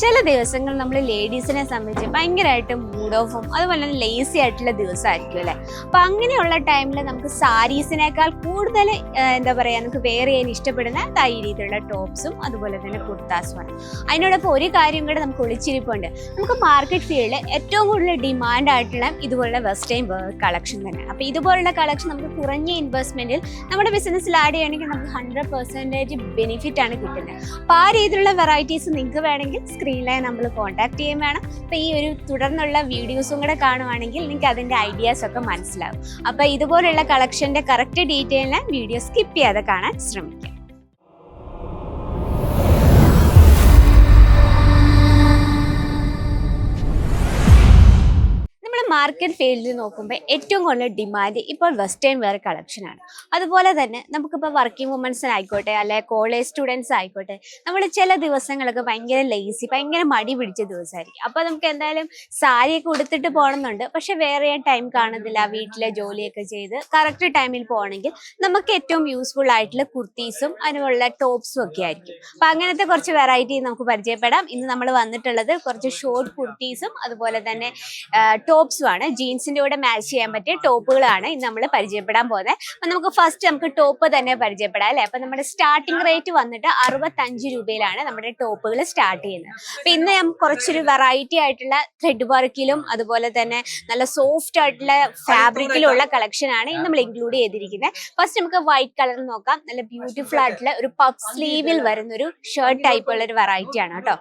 ചില ദിവസങ്ങൾ നമ്മൾ ലേഡീസിനെ സംബന്ധിച്ച് ഭയങ്കരമായിട്ട് മൂഡ് ഓഫും അതുപോലെ തന്നെ ലേസി ആയിട്ടുള്ള ദിവസമായിരിക്കും അല്ലേ. അപ്പം അങ്ങനെയുള്ള ടൈമിൽ നമുക്ക് സാരീസിനേക്കാൾ കൂടുതൽ എന്താ പറയുക, നമുക്ക് വെയർ ചെയ്യാൻ ഇഷ്ടപ്പെടുന്ന ഈ രീതിയിലുള്ള ടോപ്സും അതുപോലെ തന്നെ കുർത്താസുമാണ്. അതിനോടൊപ്പം ഒരു കാര്യം കൂടെ നമുക്ക് ഒളിച്ചിരിപ്പുണ്ട്. നമുക്ക് മാർക്കറ്റ് ഫീൽഡിൽ ഏറ്റവും കൂടുതൽ ഡിമാൻഡ് ആയിട്ടുള്ള ഇതുപോലുള്ള വെസ്റ്റേൺ വെയർ കളക്ഷൻ തന്നെയാണ്. അപ്പോൾ ഇതുപോലുള്ള കളക്ഷൻ നമുക്ക് കുറഞ്ഞ ഇൻവെസ്റ്റ്മെൻറ്റിൽ നമ്മുടെ ബിസിനസ്സിൽ ആഡ് ചെയ്യണമെങ്കിൽ നമുക്ക് 100% ബെനിഫിറ്റ് ആണ് കിട്ടുന്നത്. അപ്പോൾ ആ രീതിയിലുള്ള വെറൈറ്റീസ് നിങ്ങൾക്ക് വേണമെങ്കിൽ സ്ക്രീനിലായി നമ്മൾ കോൺടാക്ട് ചെയ്യുകയും വേണം. അപ്പോൾ ഈ ഒരു തുടർന്നുള്ള വീഡിയോസും കൂടെ കാണുവാണെങ്കിൽ നിങ്ങൾക്ക് അതിൻ്റെ ഐഡിയാസ് ഒക്കെ മനസ്സിലാവും. അപ്പോൾ ഇതുപോലുള്ള കളക്ഷൻ്റെ കറക്റ്റ് ഡീറ്റെയിലിന് വീഡിയോ സ്കിപ്പ് ചെയ്യാതെ കാണാൻ ശ്രമിക്കുക. മാർക്കറ്റ് ഫീൽഡിൽ നോക്കുമ്പോൾ ഏറ്റവും കൂടുതൽ ഡിമാൻഡ് ഇപ്പോൾ വെസ്റ്റേൺ വെയർ കളക്ഷനാണ്. അതുപോലെ തന്നെ നമുക്കിപ്പോൾ വർക്കിംഗ് വുമൻസിനായിക്കോട്ടെ അല്ലെ കോളേജ് സ്റ്റുഡൻസ് ആയിക്കോട്ടെ, നമ്മൾ ചില ദിവസങ്ങളൊക്കെ ഭയങ്കര ലേസി, ഭയങ്കര മടി പിടിച്ച ദിവസമായിരിക്കും. അപ്പോൾ നമുക്ക് എന്തായാലും സാരിയൊക്കെ ഉടുത്തിട്ട് പോകണമെന്നുണ്ട്, പക്ഷെ വേറെ ചെയ്യാൻ ടൈം കാണുന്നില്ല. വീട്ടിലെ ജോലിയൊക്കെ ചെയ്ത് കറക്റ്റ് ടൈമിൽ പോകണമെങ്കിൽ നമുക്ക് ഏറ്റവും യൂസ്ഫുൾ ആയിട്ടുള്ള കുർത്തീസും അതിനുള്ള ടോപ്സും ഒക്കെ ആയിരിക്കും. അപ്പോൾ അങ്ങനത്തെ കുറച്ച് വെറൈറ്റി നമുക്ക് പരിചയപ്പെടാം. ഇന്ന് നമ്മൾ വന്നിട്ടുള്ളത് കുറച്ച് ഷോർട്ട് കുർത്തീസും അതുപോലെ തന്നെ ടോപ്സും ആണ്. ജീൻസിന്റെ കൂടെ മാച്ച് ചെയ്യാൻ പറ്റിയ ടോപ്പുകളാണ് ഇന്ന് നമ്മൾ പരിചയപ്പെടാൻ പോകുന്നത്. അപ്പൊ നമുക്ക് ഫസ്റ്റ് നമുക്ക് ടോപ്പ് തന്നെ പരിചയപ്പെടാം അല്ലെ. അപ്പൊ നമ്മുടെ സ്റ്റാർട്ടിംഗ് റേറ്റ് വന്നിട്ട് 65 രൂപയിലാണ് നമ്മുടെ ടോപ്പുകൾ സ്റ്റാർട്ട് ചെയ്യുന്നത്. അപ്പൊ ഇന്ന് നമുക്ക് കുറച്ചൊരു വെറൈറ്റി ആയിട്ടുള്ള ത്രെഡ് വർക്കിലും അതുപോലെ തന്നെ നല്ല സോഫ്റ്റ് ആയിട്ടുള്ള ഫാബ്രിക്കിലുള്ള കളക്ഷൻ ആണ് ഇന്ന് നമ്മൾ ഇൻക്ലൂഡ് ചെയ്തിരിക്കുന്നത്. ഫസ്റ്റ് നമുക്ക് വൈറ്റ് കളർ നോക്കാം. നല്ല ബ്യൂട്ടിഫുൾ ആയിട്ടുള്ള ഒരു പഫ് സ്ലീവിൽ വരുന്ന ഒരു ഷർട്ട് ടൈപ്പ് ഉള്ള ഒരു വെറൈറ്റി ആണ് കേട്ടോ.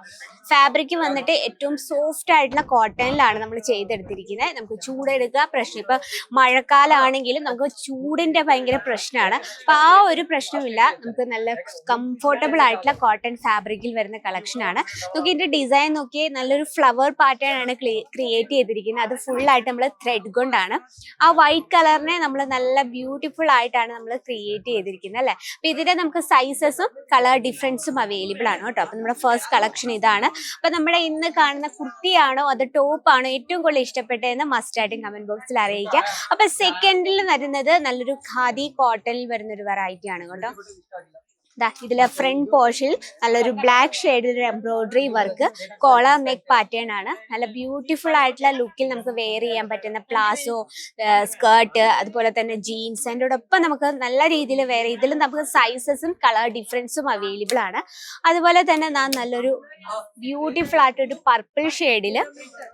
ഫാബ്രിക് വന്നിട്ട് ഏറ്റവും സോഫ്റ്റ് ആയിട്ടുള്ള കോട്ടണിലാണ് നമ്മൾ ചെയ്തെടുത്തിരിക്കുന്നത്. നമുക്ക് ചൂടെടുക്കുക പ്രശ്നം, ഇപ്പൊ മഴക്കാലാണെങ്കിലും നമുക്ക് ചൂടിന്റെ ഭയങ്കര പ്രശ്നമാണ്. അപ്പൊ ആ ഒരു പ്രശ്നമില്ല, നമുക്ക് നല്ല കംഫോർട്ടബിൾ ആയിട്ടുള്ള കോട്ടൺ ഫാബ്രിക്കിൽ വരുന്ന കളക്ഷൻ ആണ്. നമുക്ക് ഇതിന്റെ ഡിസൈൻ നോക്കി നല്ലൊരു ഫ്ലവർ പാറ്റേൺ ആണ് ക്രിയേറ്റ് ചെയ്തിരിക്കുന്നത്. അത് ഫുൾ ആയിട്ട് നമ്മൾ ത്രെഡ് കൊണ്ടാണ്. ആ വൈറ്റ് കളറിനെ നമ്മൾ നല്ല ബ്യൂട്ടിഫുൾ ആയിട്ടാണ് നമ്മൾ ക്രിയേറ്റ് ചെയ്തിരിക്കുന്നത് അല്ലെ. അപ്പൊ ഇതിന്റെ നമുക്ക് സൈസസും കളർ ഡിഫറൻസും അവൈലബിൾ ആണ് കേട്ടോ. അപ്പൊ നമ്മുടെ ഫസ്റ്റ് കളക്ഷൻ ഇതാണ്. അപ്പൊ നമ്മുടെ ഇന്ന് കാണുന്ന കുർത്തിയാണോ അത് ടോപ്പാണോ ഏറ്റവും കൂടുതൽ ഇഷ്ടപ്പെട്ടതെന്ന് മസ്റ്റ് ആയിട്ട് കമന്റ് ബോക്സിൽ അറിയിക്കുക. അപ്പൊ സെക്കൻഡിൽ വരുന്നത് നല്ലൊരു ഖാദി കോട്ടണിൽ വരുന്ന ഒരു വെറൈറ്റി ആണ് കേട്ടോ. ഇതിലെ ഫ്രണ്ട് പോർഷനിൽ നല്ലൊരു ബ്ലാക്ക് ഷെയ്ഡിൽ embroidery work, collar neck pattern ആണ്. നല്ല ബ്യൂട്ടിഫുൾ ആയിട്ടുള്ള ലുക്കിൽ നമുക്ക് വെയർ ചെയ്യാൻ പറ്റുന്ന പ്ലാസോ, സ്കേർട്ട്, അതുപോലെ തന്നെ ജീൻസ്, അതിൻ്റെ ഒപ്പം നമുക്ക് നല്ല രീതിയിൽ വെയർ ചെയ്ത് ഇതിൽ നമുക്ക് സൈസസും കളർ ഡിഫറൻസും അവൈലബിൾ ആണ്. അതുപോലെ തന്നെ നല്ലൊരു ബ്യൂട്ടിഫുൾ ആയിട്ടൊരു പർപ്പിൾ ഷെയ്ഡിൽ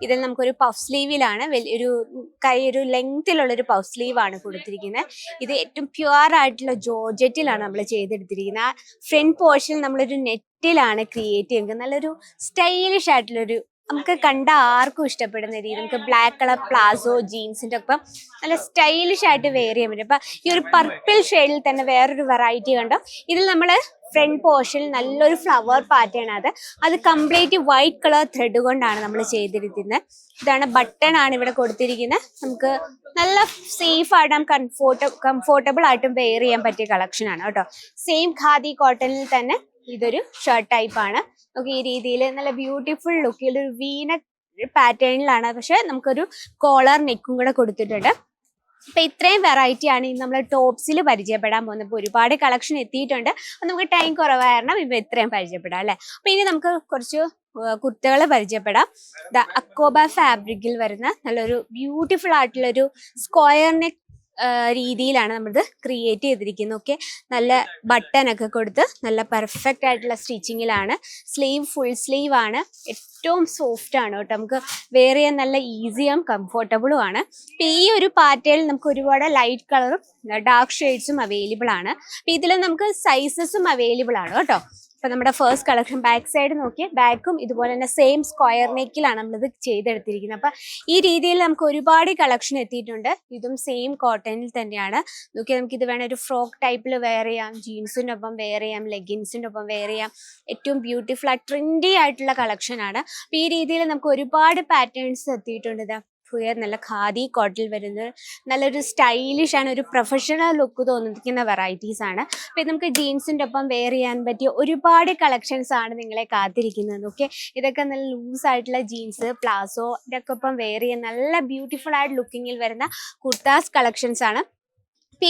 ഇതിൽ നമുക്കൊരു പഫ് സ്ലീവിലാണ് ഒരു ലെങ്തിലുള്ളൊരു പഫ് സ്ലീവ് ആണ് കൊടുത്തിരിക്കുന്നത്. ഇത് ഏറ്റവും പ്യുവർ ആയിട്ടുള്ള ജോർജറ്റിലാണ് നമ്മൾ ചെയ്തെടുത്തിരിക്കുന്നത്. ഫ്രണ്ട് പോർഷൻ നമ്മളൊരു നെറ്റിലാണ് ക്രിയേറ്റ് ചെയ്യുന്നത്. നല്ലൊരു സ്റ്റൈലിഷ് ആയിട്ടുള്ളൊരു, നമുക്ക് കണ്ട ആർക്കും ഇഷ്ടപ്പെടുന്ന രീതി, നമുക്ക് ബ്ലാക്ക് കളർ പ്ലാസോ ജീൻസിന്റെ ഒപ്പം നല്ല സ്റ്റൈലിഷ് ആയിട്ട് വെയർ ചെയ്യാൻ പറ്റും. അപ്പൊ ഈ ഒരു പർപ്പിൾ ഷെയ്ഡിൽ തന്നെ വേറൊരു വെറൈറ്റി കണ്ടോ. ഇതിൽ നമ്മൾ ഫ്രണ്ട് പോർഷനിൽ നല്ലൊരു ഫ്ലവർ പാറ്റേൺ അത് കംപ്ലീറ്റ് വൈറ്റ് കളർ ത്രെഡ് കൊണ്ടാണ് നമ്മൾ ചെയ്തിരിക്കുന്നത്. ഇതാണ് ബട്ടൺ ആണ് ഇവിടെ കൊടുത്തിരിക്കുന്നത്. നമുക്ക് നല്ല സേഫ് ആയിട്ടും കംഫോർട്ടബിൾ ആയിട്ടും വെയർ ചെയ്യാൻ പറ്റിയ കളക്ഷൻ ആണ് കേട്ടോ. സെയിം ഖാദി കോട്ടണിൽ തന്നെ ഇതൊരു ഷർട്ട് ടൈപ്പ് ആണ്. നമുക്ക് ഈ രീതിയിൽ നല്ല ബ്യൂട്ടിഫുൾ ലുക്കിൽ ഒരു വീന പാറ്റേണിലാണ്, പക്ഷെ നമുക്കൊരു കോളർ നെക്കും കൂടെ കൊടുത്തിട്ടുണ്ട്. അപ്പൊ ഇത്രയും വെറൈറ്റി ആണ് ഇന്ന് നമ്മൾ ടോപ്സിൽ പരിചയപ്പെടാൻ പോകുന്നത്. ഇപ്പൊ ഒരുപാട് കളക്ഷൻ എത്തിയിട്ടുണ്ട്. അപ്പൊ നമുക്ക് ടൈം കുറവായ കാരണം ഇപ്പൊ ഇത്രയും പരിചയപ്പെടാം അല്ലെ. അപ്പൊ ഇനി നമുക്ക് കുറച്ച് കുർത്തകൾ പരിചയപ്പെടാം. അക്കോബ ഫാബ്രിക്കിൽ വരുന്ന നല്ലൊരു ബ്യൂട്ടിഫുൾ ആയിട്ടുള്ള ഒരു സ്ക്വയർ നെക്ക് രീതിയിലാണ് നമ്മളിത് ക്രിയേറ്റ് ചെയ്തിരിക്കുന്നത്. ഓക്കെ, നല്ല ബട്ടൺ ഒക്കെ കൊടുത്ത് നല്ല പെർഫെക്റ്റ് ആയിട്ടുള്ള സ്റ്റിച്ചിങ്ങിലാണ്. സ്ലീവ് ഫുൾ സ്ലീവ് ആണ്. ഏറ്റവും സോഫ്റ്റ് ആണ് കേട്ടോ. നമുക്ക് വെയർ ചെയ്യാൻ നല്ല ഈസിയും കംഫോർട്ടബിളും ആണ്. അപ്പൊ ഈ ഒരു പാറ്റേണിൽ നമുക്ക് ഒരുപാട് ലൈറ്റ് കളറും ഡാർക്ക് ഷെയ്ഡ്സും അവൈലബിൾ ആണ്. അപ്പൊ ഇതിൽ നമുക്ക് സൈസസും അവൈലബിൾ ആണ് കേട്ടോ. അപ്പൊ നമ്മുടെ ഫസ്റ്റ് കളക്ഷൻ ബാക്ക് സൈഡ് നോക്കിയാൽ ബാക്കും ഇതുപോലെ തന്നെ സെയിം സ്ക്വയർ നെക്കിലാണ് നമ്മളിത് ചെയ്തെടുത്തിരിക്കുന്നത്. അപ്പൊ ഈ രീതിയിൽ നമുക്ക് ഒരുപാട് കളക്ഷൻ എത്തിയിട്ടുണ്ട്. ഇതും സെയിം കോട്ടണിൽ തന്നെയാണ്. നോക്കിയാൽ നമുക്ക് ഇത് വേണേൽ ഒരു ഫ്രോക്ക് ടൈപ്പിൽ വെയർ ചെയ്യാം, ജീൻസിൻ്റെ ഒപ്പം വെയർ ചെയ്യാം, ലെഗിൻസിൻ്റെ ഒപ്പം വെയർ ചെയ്യാം. ഏറ്റവും ബ്യൂട്ടിഫുൾ ആയിട്ട് ട്രെൻഡി ആയിട്ടുള്ള കളക്ഷൻ ആണ്. അപ്പൊ ഈ രീതിയിൽ നമുക്ക് ഒരുപാട് പാറ്റേൺസ് എത്തിയിട്ടുണ്ട്. ഇതാ നല്ല ഖാദി കോട്ടിൽ വരുന്നത് നല്ലൊരു സ്റ്റൈലിഷ് ആണ്, ഒരു പ്രൊഫഷണൽ ലുക്ക് തോന്നിക്കുന്ന വെറൈറ്റീസ് ആണ്. അപ്പൊ നമുക്ക് ജീൻസിന്റെ ഒപ്പം വെയർ ചെയ്യാൻ പറ്റിയ ഒരുപാട് കളക്ഷൻസ് ആണ് നിങ്ങളെ കാത്തിരിക്കുന്നത്. ഓക്കെ, ഇതൊക്കെ നല്ല ലൂസ് ആയിട്ടുള്ള ജീൻസ്, പ്ലാസോ ഇതൊക്കെ ഒപ്പം വെയർ ചെയ്യാൻ നല്ല ബ്യൂട്ടിഫുൾ ആയിട്ട് ലുക്കിങ്ങിൽ വരുന്ന കുർത്താസ് കളക്ഷൻസ് ആണ്.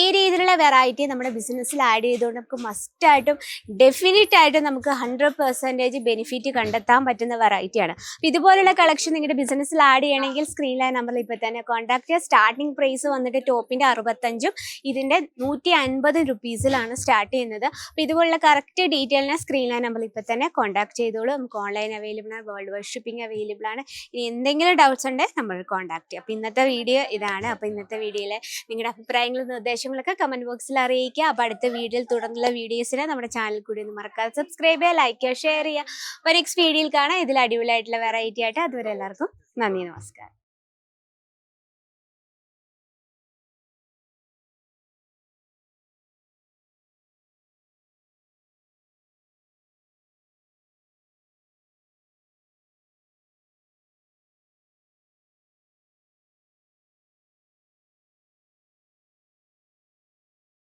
ഈ രീതിയിലുള്ള വെറൈറ്റി നമ്മുടെ ബിസിനസ്സിൽ ആഡ് ചെയ്തുകൊണ്ട് നമുക്ക് മസ്റ്റായിട്ടും ഡെഫിനറ്റായിട്ടും നമുക്ക് 100% ബെനിഫിറ്റ് കണ്ടെത്താൻ പറ്റുന്ന വെറൈറ്റിയാണ്. അപ്പോൾ ഇതുപോലുള്ള കളക്ഷൻ നിങ്ങളുടെ ബിസിനസ്സിൽ ആഡ് ചെയ്യണമെങ്കിൽ സ്ക്രീനിലെ നമ്പറിൽ ഇപ്പോൾ തന്നെ കോൺടാക്ട് ചെയ്യുക. സ്റ്റാർട്ടിംഗ് പ്രൈസ് വന്നിട്ട് ടോപ്പിൻ്റെ 65 ഇതിൻ്റെ 150 റുപ്പീസിലാണ് സ്റ്റാർട്ട് ചെയ്യുന്നത്. അപ്പോൾ ഇതുപോലുള്ള കറക്റ്റ് ഡീറ്റെയിലിനെ സ്ക്രീനിലെ നമ്പറിൽ ഇപ്പോൾ തന്നെ കോൺടാക്ട് ചെയ്തോളൂ. നമുക്ക് ഓൺലൈൻ അവൈലബിൾ ആണ്, വേൾഡ് വൈഡ് ഷിപ്പിംഗ് അവൈലബിൾ ആണ്. ഇനി എന്തെങ്കിലും ഡൗട്ട്സ് ഉണ്ടെങ്കിൽ നമ്മൾ കോൺടാക്ട് ചെയ്യുക. അപ്പോൾ ഇന്നത്തെ വീഡിയോ ഇതാണ്. അപ്പോൾ ഇന്നത്തെ വീഡിയോയിൽ നിങ്ങളുടെ അഭിപ്രായങ്ങളും നിർദ്ദേശങ്ങളൊക്കെ കമൻറ്റ് ബോക്സിൽ അറിയിക്കുക. അപ്പോൾ അടുത്ത വീഡിയോയിൽ തുടർന്നുള്ള വീഡിയോസിനെ നമ്മുടെ ചാനൽ കൂടി ഒന്ന് മറക്കാതെ സബ്സ്ക്രൈബ് ചെയ്യുക, ലൈക്ക് ചെയ്യുക, ഷെയർ ചെയ്യുക. അപ്പോൾ നെക്സ്റ്റ് വീഡിയോയിൽ കാണാം ഇതിൽ അടിപൊളിയായിട്ടുള്ള വെറൈറ്റി ആയിട്ട്. അതുവരെ എല്ലാവർക്കും നന്ദി, നമസ്കാരം.